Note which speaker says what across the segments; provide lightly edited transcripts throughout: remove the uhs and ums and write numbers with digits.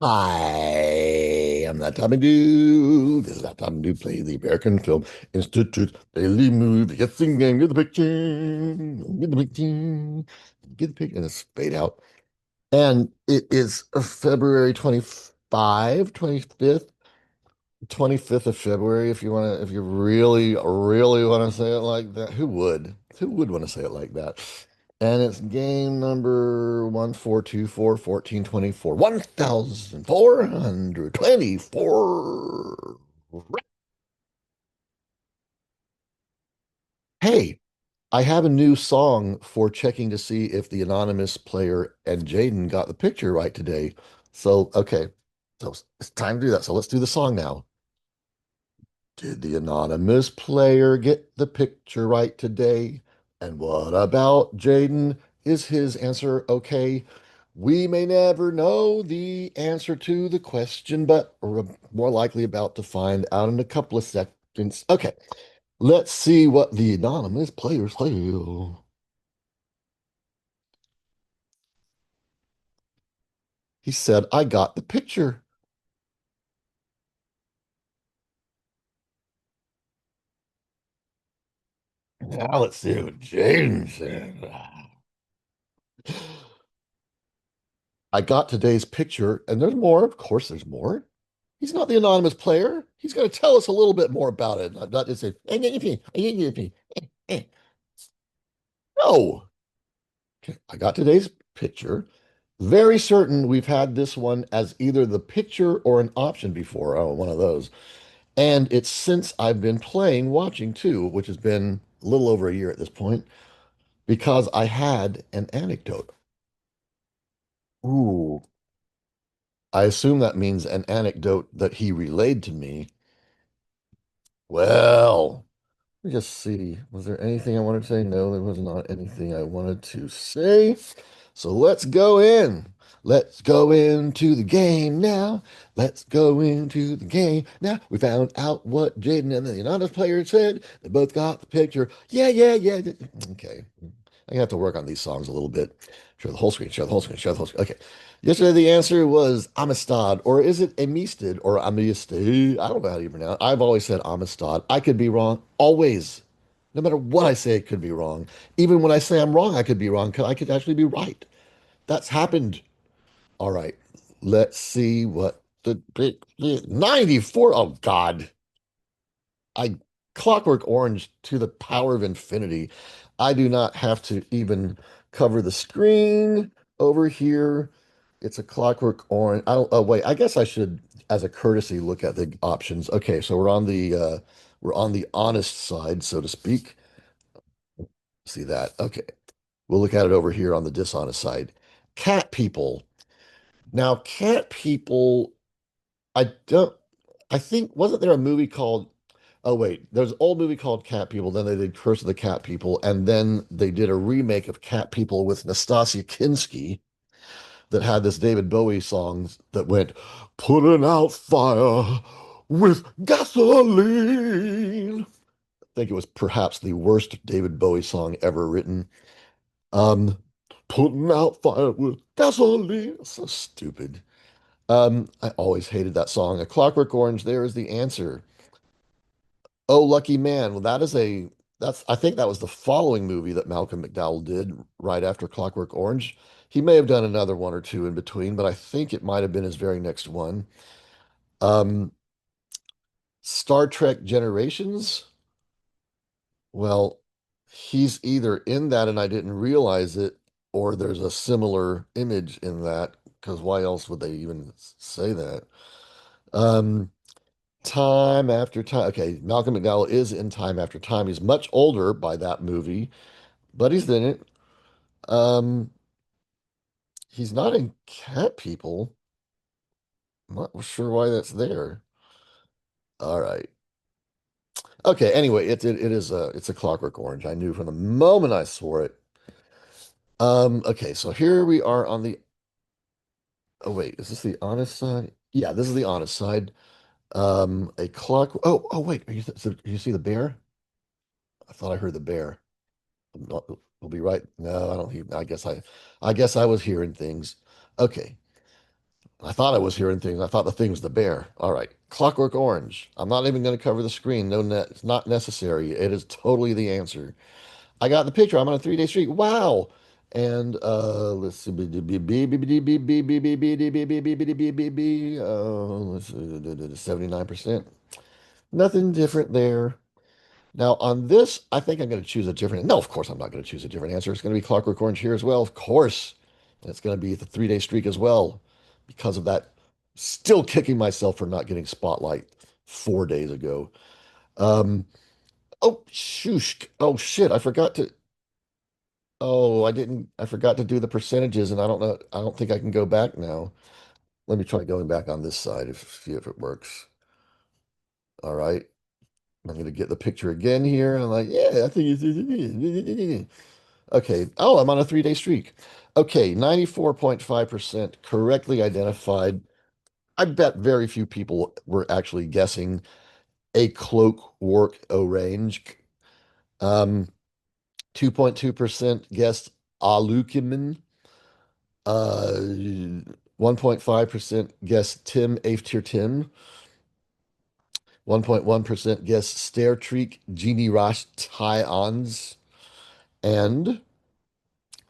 Speaker 1: Hi, I'm that time of dude. This is that time of dude play the American Film Institute Daily Movie. Guessing game. Get the picture. Get the picture. Get the picture. And it's fade out. And it is February 25, 25th, 25th of February. If you want to, if you really, really want to say it like that, who would? Who would want to say it like that? And it's game number 1424, 1424, 1424. Hey, I have a new song for checking to see if the anonymous player and Jaden got the picture right today. So, okay. So it's time to do that. So let's do the song now. Did the anonymous player get the picture right today? And what about Jaden? Is his answer okay? We may never know the answer to the question, but we're more likely about to find out in a couple of seconds. Okay, let's see what the anonymous players say. He said, I got the picture. Now let's see what Jaden said. I got today's picture, and there's more. Of course, there's more. He's not the anonymous player. He's going to tell us a little bit more about it. Not just say, no. Okay, I got today's picture. Very certain we've had this one as either the picture or an option before. Oh, one of those. And it's since I've been playing watching too, which has been a little over a year at this point, because I had an anecdote. Ooh, I assume that means an anecdote that he relayed to me. Well, let me just see. Was there anything I wanted to say? No, there was not anything I wanted to say. So let's go in. Let's go into the game now. Let's go into the game now. We found out what Jaden and the anonymous player said. They both got the picture. Yeah, yeah, yeah. Okay. I have to work on these songs a little bit. Share the whole screen, share the whole screen, share the whole screen. Okay. Yesterday the answer was Amistad, or is it Amistad or Amistad? I don't know how you pronounce it. I've always said Amistad. I could be wrong. Always. No matter what I say, it could be wrong. Even when I say I'm wrong, I could be wrong because I could actually be right. That's happened. All right. Let's see what the big 94. Oh God. I Clockwork Orange to the power of infinity. I do not have to even cover the screen over here. It's a Clockwork Orange. I don't, oh wait, I guess I should, as a courtesy, look at the options. Okay, so we're on the honest side, so to speak. See that? Okay. We'll look at it over here on the dishonest side. Cat people. Now, cat people, I don't, I think, wasn't there a movie called, oh wait, there's an old movie called Cat People, then they did Curse of the Cat People, and then they did a remake of Cat People with Nastasia Kinski that had this David Bowie song that went, putting out fire with gasoline. I think it was perhaps the worst David Bowie song ever written. Um, Putting out fire with gasoline. So stupid. I always hated that song. A Clockwork Orange, there is the answer. Oh, Lucky Man. Well, that's I think that was the following movie that Malcolm McDowell did right after Clockwork Orange. He may have done another one or two in between, but I think it might have been his very next one. Um, Star Trek Generations. Well, he's either in that and I didn't realize it, or there's a similar image in that, because why else would they even say that? Um, Time After Time. Okay, Malcolm McDowell is in Time After Time. He's much older by that movie, but he's in it. Um, he's not in Cat People. I'm not sure why that's there. All right. Okay, anyway, it is it's a Clockwork Orange. I knew from the moment I saw it. Okay, so here we are on the, oh wait, is this the honest side? Yeah, this is the honest side. A clock. Oh wait, so you see the bear? I thought I heard the bear. We'll be right. No, I don't hear. I guess I was hearing things. Okay. I thought I was hearing things. I thought the thing was the bear. All right. Clockwork Orange. I'm not even going to cover the screen. No, it's not necessary. It is totally the answer. I got the picture. I'm on a 3-day streak. Wow. And let's see. Let's see, 79%. Nothing different there. Now, on this, I think I'm going to choose a different. No, of course, I'm not going to choose a different answer. It's going to be Clockwork Orange here as well, of course. And it's going to be the 3-day streak as well because of that. Still kicking myself for not getting Spotlight 4 days ago. Um, oh, shoosh. Oh, shit. I forgot to. Oh, I didn't. I forgot to do the percentages, and I don't know. I don't think I can go back now. Let me try going back on this side see if it works. All right. I'm going to get the picture again here. I'm like, yeah, I think it's. Okay. Oh, I'm on a 3-day streak. Okay. 94.5% correctly identified. I bet very few people were actually guessing a cloakwork orange. 2.2% guessed alukimin. 1.5% guessed Tim Aftir Tim. 1.1% guessed Stair Treek Genie Rosh Ty-Ons. And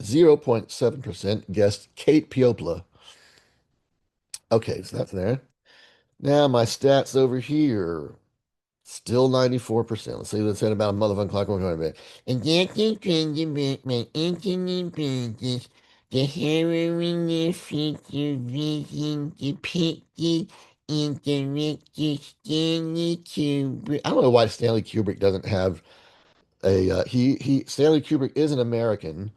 Speaker 1: 0.7% guessed Kate Piopla. Okay, so that's there. Now my stats over here. Still 94%. Let's see what it said about a motherfucking clockwork orange. And that's the trend about my internet business. The harrowing feature vision depicted in director Stanley Kubrick. I don't know why Stanley Kubrick doesn't have a he Stanley Kubrick is an American,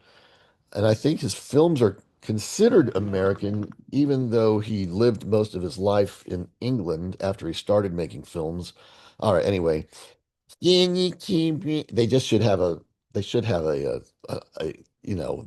Speaker 1: and I think his films are considered American, even though he lived most of his life in England after he started making films. All right, anyway, Stanley Kubrick. They just should have a. They should have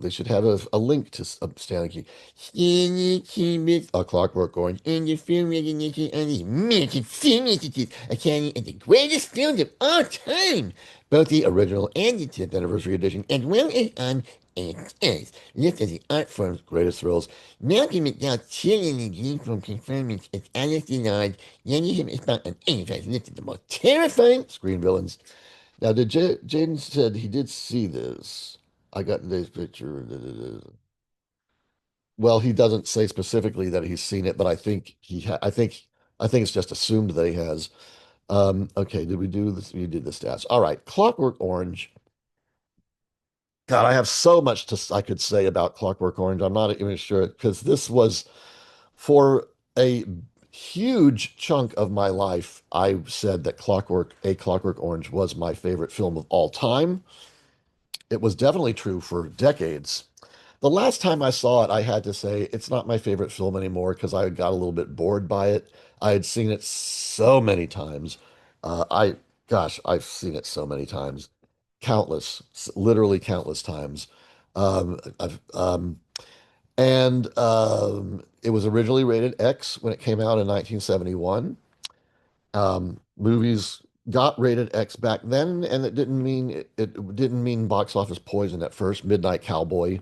Speaker 1: they should have a link to Stanley Kubrick. Stanley Kubrick, A Clockwork Orange, and the film recognition of the American Film Institute, Academy of the greatest films of all time, both the original and the 10th anniversary edition, as well as on XS, listed as the art form's greatest thrills. Malcolm McDowell's chillingly gleeful performance as Alice denied Yanni him is about an 85 listed the most terrifying screen villains. Now, did Jaden said he did see this? I got today's picture. Well, he doesn't say specifically that he's seen it, but I think I think it's just assumed that he has. Okay, did we do this? We did the stats. All right, Clockwork Orange. God, I have so much I could say about Clockwork Orange. I'm not even sure because this was for a huge chunk of my life. I said that A Clockwork Orange was my favorite film of all time. It was definitely true for decades. The last time I saw it, I had to say it's not my favorite film anymore because I got a little bit bored by it. I had seen it so many times. I've seen it so many times, literally countless times. I've and It was originally rated X when it came out in 1971. Movies got rated X back then, and it didn't mean box office poison at first. Midnight Cowboy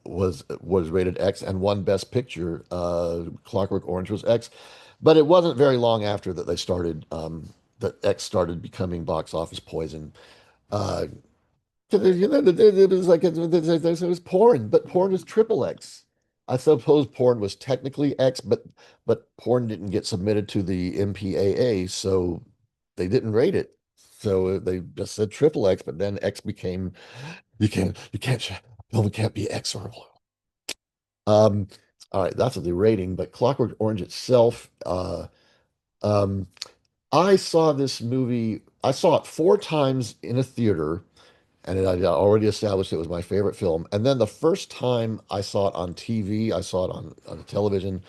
Speaker 1: was rated X and won Best Picture. Clockwork Orange was X, but it wasn't very long after that that X started becoming box office poison. Uh, it was like it was porn, but porn is triple X. I suppose porn was technically X, but porn didn't get submitted to the MPAA, so they didn't rate it. So they just said triple X, but then X became you can't film can't be X or um. All right, that's the rating, but Clockwork Orange itself, um, I saw this movie. I saw it 4 times in a theater and I already established it was my favorite film. And then the first time I saw it on TV, I saw it on television.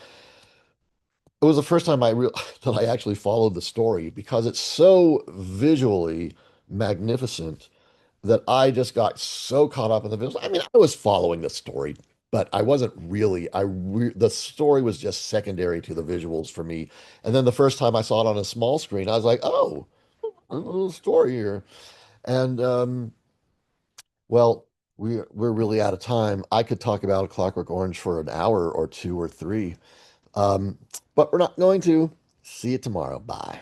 Speaker 1: It was the first time that I actually followed the story because it's so visually magnificent that I just got so caught up in the visuals. I mean, I was following the story, but I wasn't really. The story was just secondary to the visuals for me. And then the first time I saw it on a small screen, I was like, oh, there's a little story here. And Well, we're really out of time. I could talk about A Clockwork Orange for an hour or two or three. But we're not going to. See you tomorrow. Bye.